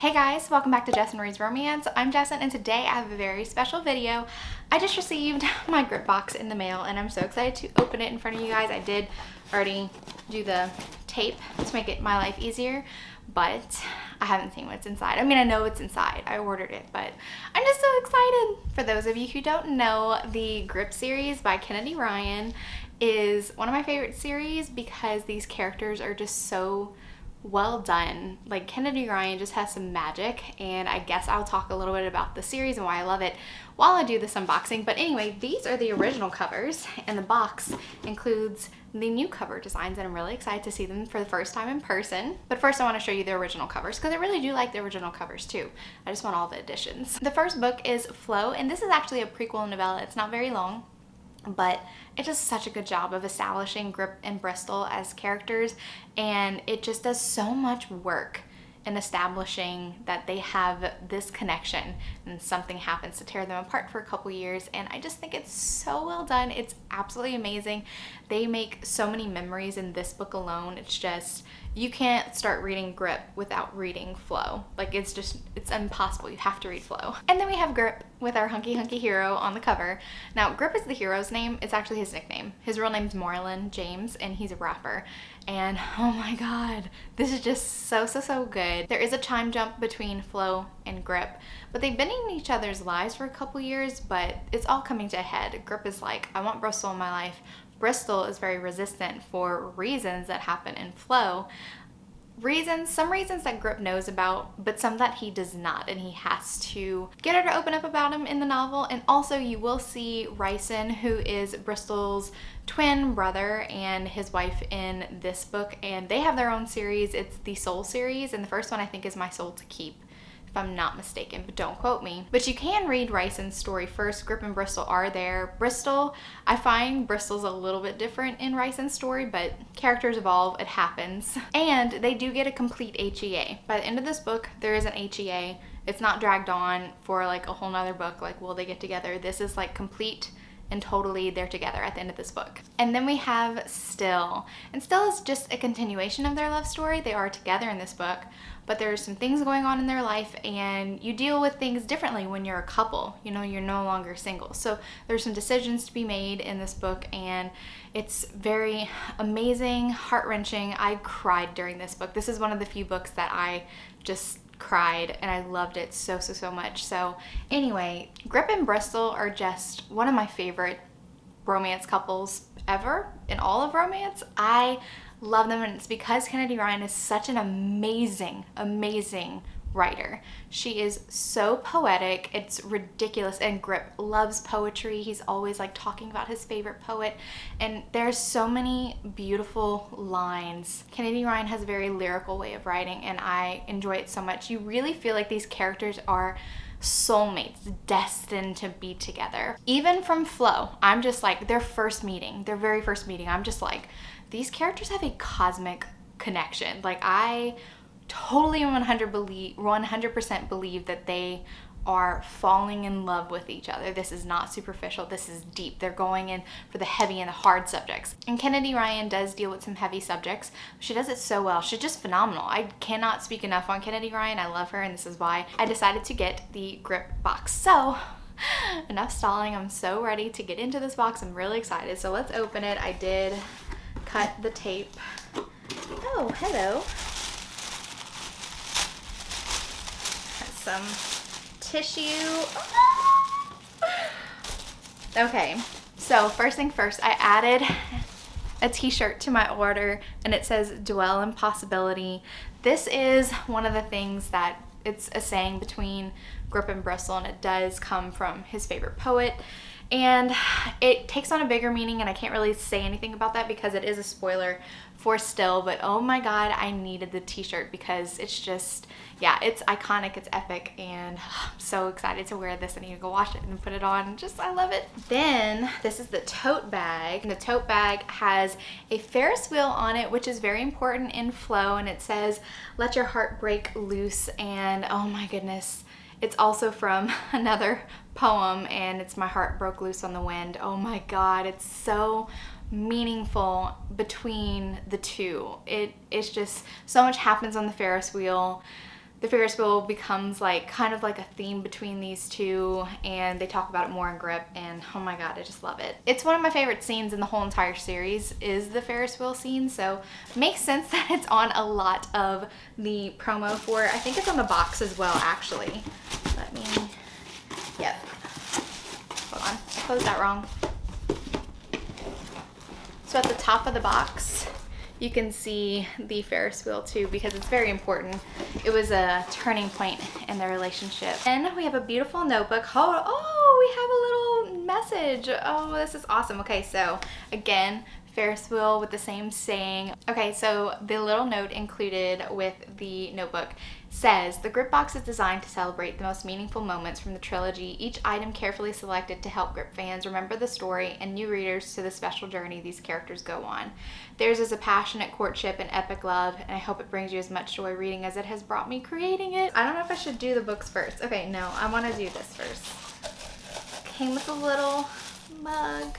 Hey guys, welcome back to Jess and Marie's Romance. I'm Jess and today I have a very special video. I just received my GripBox in the mail and I'm so excited to open it in front of you guys. I did already do the tape to make it my life easier, but I haven't seen what's inside. I mean, I know what's inside. I ordered it, but I'm just so excited. For those of you who don't know, the Grip series by Kennedy Ryan is one of my favorite series because these characters are just so well done. Like, Kennedy Ryan just has some magic, and I guess I'll talk a little bit about the series and why I love it while I do this unboxing. But anyway, these are the original covers, and the box includes the new cover designs, and I'm really excited to see them for the first time in person. But first I want to show you the original covers because I really do like the original covers too. I just want all the editions. The first book is Flow, and this is actually a prequel novella. It's not very long, but it does such a good job of establishing Grip and Bristol as characters, and it just does so much work in establishing that they have this connection and something happens to tear them apart for a couple years, and I just think it's so well done. It's absolutely amazing. They make so many memories in this book alone. It's just, you can't start reading Grip without reading Flow. Like, it's impossible. You have to read Flow. And then we have Grip with our hunky hero on the cover. Now, Grip is the hero's name. It's actually his nickname. His real name's Marlon James, and he's a rapper. And oh my god, this is just so good. There is a time jump between Flow and Grip, but they've been in each other's lives for a couple years, but it's all coming to a head. Grip is like, I want Bristol in my life. Bristol is very resistant for reasons that happen in Flow. Some reasons that Grip knows about, but some that he does not, and he has to get her to open up about him in the novel. And also you will see Ryson, who is Bristol's twin brother, and his wife in this book, and they have their own series. It's the Soul series, and the first one I think is My Soul to Keep, if I'm not mistaken, but don't quote me. But you can read Ryson's story first. Grip and Bristol are there. Bristol, I find Bristol's a little bit different in Ryson's story, but characters evolve, it happens. And they do get a complete HEA. By the end of this book, there is an HEA. It's not dragged on for like a whole nother book, like will they get together? This is like complete and totally they're together at the end of this book. And then we have Still. And Still is just a continuation of their love story. They are together in this book, but there's some things going on in their life, and you deal with things differently when you're a couple. You know, you're no longer single. So there's some decisions to be made in this book, and it's very amazing, heart-wrenching. I cried during this book. This is one of the few books that I just cried, and I loved it so much. So anyway, Grip and Bristol are just one of my favorite romance couples ever in all of romance. I love them, and it's because Kennedy Ryan is such an amazing writer. She is so poetic, it's ridiculous, and Grip loves poetry. He's always like talking about his favorite poet, and there's so many beautiful lines. Kennedy Ryan has a very lyrical way of writing, and I enjoy it so much. You really feel like these characters are soulmates, destined to be together. Even from Flow, I'm just like, their very first meeting, I'm just like, these characters have a cosmic connection. Like, I totally 100% believe that they are falling in love with each other. This is not superficial, this is deep. They're going in for the heavy and the hard subjects. And Kennedy Ryan does deal with some heavy subjects. She does it so well. She's just phenomenal. I cannot speak enough on Kennedy Ryan. I love her, and this is why I decided to get the Grip box. So enough stalling. I'm so ready to get into this box. I'm really excited. So let's open it. I did cut the tape. Oh, hello. Some tissue. Okay, so first thing first, I added a t-shirt to my order, and it says Dwell in Possibility. This is one of the things that it's a saying between Grip and Bristol, and it does come from his favorite poet, and it takes on a bigger meaning, and I can't really say anything about that because it is a spoiler for Still, but oh my god, I needed the t-shirt because it's just, yeah, it's iconic, it's epic, and I'm so excited to wear this. I need to go wash it and put it on. Just, I love it. Then this is the tote bag, and the tote bag has a Ferris wheel on it, which is very important in Flow, and it says, let your heart break loose, and oh my goodness, it's also from another poem, and it's My Heart Broke Loose on the Wind. Oh my god, it's so meaningful between the two. It's just so much happens on the Ferris wheel. the Ferris wheel becomes like kind of like a theme between these two, and they talk about it more in Grip, and oh my god, I just love it. It's one of my favorite scenes in the whole entire series is the Ferris wheel scene, so it makes sense that it's on a lot of the promo for it. I think it's on the box as well, actually. Let me, yep. Hold on, I closed that wrong. So at the top of the box, you can see the Ferris wheel too, because it's very important. It was a turning point in their relationship. And we have a beautiful notebook. Oh, we have a little message. Oh, this is awesome. Okay, so again, Ferris wheel with the same saying. Okay, so the little note included with the notebook says, the GripBox is designed to celebrate the most meaningful moments from the trilogy, each item carefully selected to help Grip fans remember the story and new readers to the special journey these characters go on. Theirs is a passionate courtship and epic love, and I hope it brings you as much joy reading as it has brought me creating it. I don't know if I should do the books first. Okay, no, I want to do this first. Came with a little mug.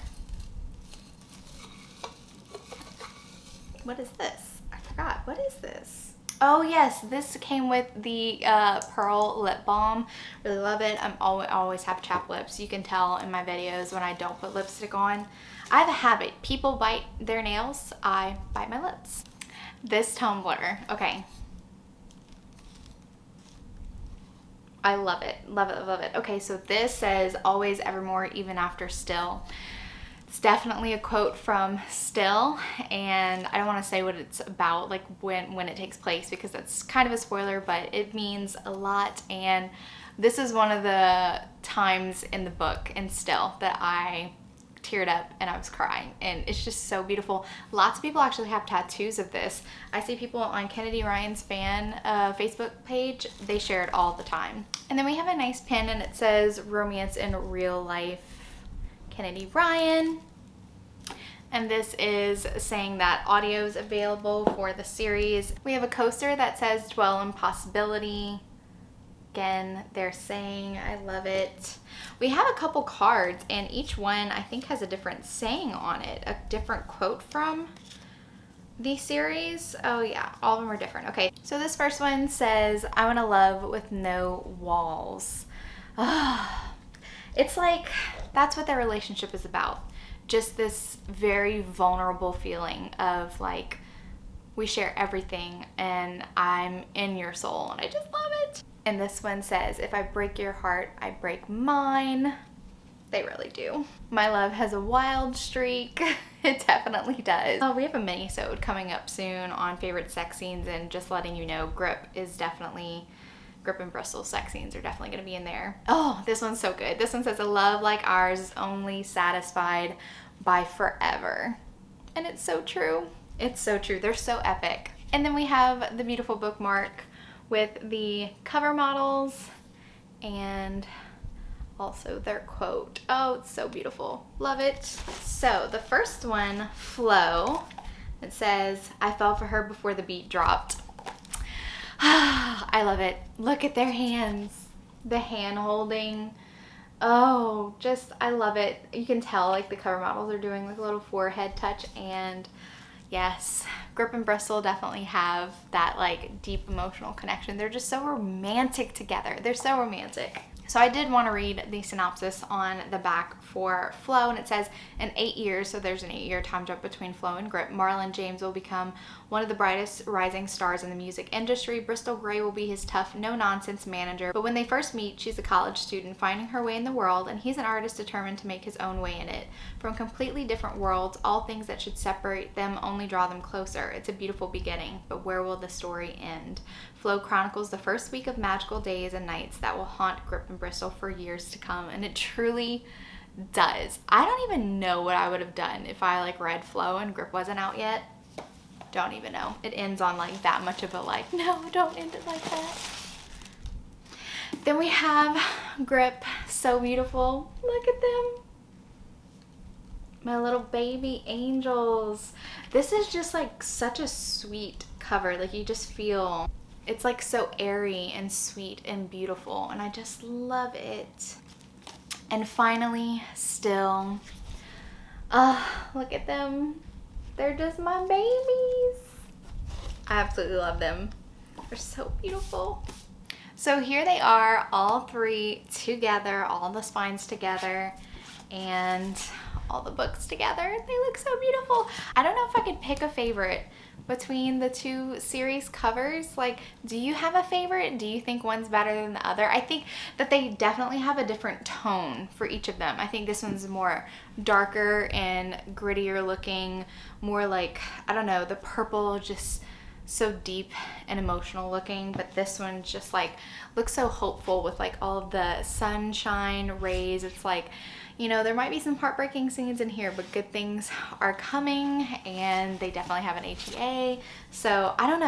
What is this? I forgot. What is this? Oh yes, this came with the Pearl lip balm. Really love it. I always have chapped lips. You can tell in my videos when I don't put lipstick on. I have a habit. People bite their nails. I bite my lips. This tumbler. Okay. I love it. Love it, love it. Okay, so this says always, evermore, even after still. It's definitely a quote from Still, and I don't want to say what it's about, like when it takes place, because that's kind of a spoiler, but it means a lot. And this is one of the times in the book in Still that I teared up and I was crying, and it's just so beautiful. Lots of people actually have tattoos of this. I see people on Kennedy Ryan's fan Facebook page, they share it all the time. And then we have a nice pin, and it says romance in real life, Kennedy Ryan. And this is saying that audio is available for the series. We have a coaster that says dwell in possibility. Again, they're saying, I love it. We have a couple cards, and each one I think has a different saying on it, a different quote from the series. Oh yeah, all of them are different. Okay, so this first one says, I want to love with no walls. It's like, that's what their relationship is about. Just this very vulnerable feeling of like, we share everything and I'm in your soul, and I just love it. And this one says, if I break your heart, I break mine. They really do. My love has a wild streak. It definitely does. Oh, we have a mini-sode coming up soon on favorite sex scenes, and just letting you know, Grip and Bristol sex scenes are definitely going to be in there. Oh, this one's so good. This one says, a love like ours is only satisfied by forever. And it's so true. It's so true. They're so epic. And then we have the beautiful bookmark with the cover models and also their quote. Oh, it's so beautiful. Love it. So the first one, Flo, it says, I fell for her before the beat dropped. I love it. Look at their hands. The hand holding. Oh, just, I love it. You can tell like the cover models are doing like a little forehead touch, and yes, Grip and Bristol definitely have that like deep emotional connection. They're just so romantic together. They're so romantic. So I did want to read the synopsis on the back for Flo, and it says, in 8 years, so there's an 8-year time jump between Flo and Grip, Marlon James will become one of the brightest rising stars in the music industry. Bristol Gray will be his tough, no-nonsense manager. But when they first meet, she's a college student finding her way in the world, and he's an artist determined to make his own way in it. From completely different worlds, all things that should separate them only draw them closer. It's a beautiful beginning, but where will the story end? Flo chronicles the first week of magical days and nights that will haunt Grip and Bristol for years to come, and it truly does. I don't even know what I would have done if I like read Flo and Grip wasn't out yet. Don't even know. It ends on like that much of a like, no, don't end it like that. Then we have Grip, so beautiful. Look at them. My little baby angels. This is just like such a sweet cover. Like you just feel, it's like so airy and sweet and beautiful, and I just love it. And finally, Still. Look at them. They're just my babies. I absolutely love them. They're so beautiful. So here they are, all three together, all the spines together, and all the books together. They look so beautiful. I don't know if I could pick a favorite between the two series covers. Like, do you have a favorite? Do you think one's better than the other? I think that they definitely have a different tone for each of them. I think this one's more darker and grittier looking, more like, I don't know, the purple just so deep and emotional looking, but this one just like looks so hopeful with like all of the sunshine rays. It's like, you know, there might be some heartbreaking scenes in here, but good things are coming, and they definitely have an HEA. So I don't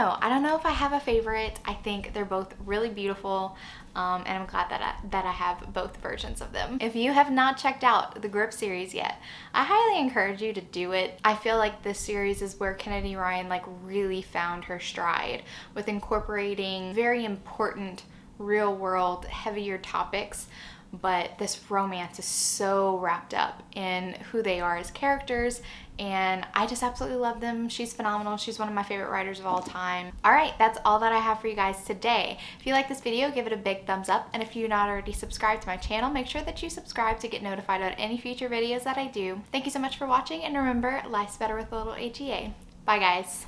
know if I have a favorite. I think they're both really beautiful, and I'm glad that I have both versions of them. If you have not checked out the Grip series yet, I highly encourage you to do it. I feel like this series is where Kennedy Ryan like really found her stride with incorporating very important real world heavier topics, but this romance is so wrapped up in who they are as characters, and I just absolutely love them. She's phenomenal. She's one of my favorite writers of all time. All right, that's all that I have for you guys today. If you like this video, give it a big thumbs up, and if you're not already subscribed to my channel, make sure that you subscribe to get notified about any future videos that I do. Thank you so much for watching, and remember, life's better with a little HEA. Bye guys.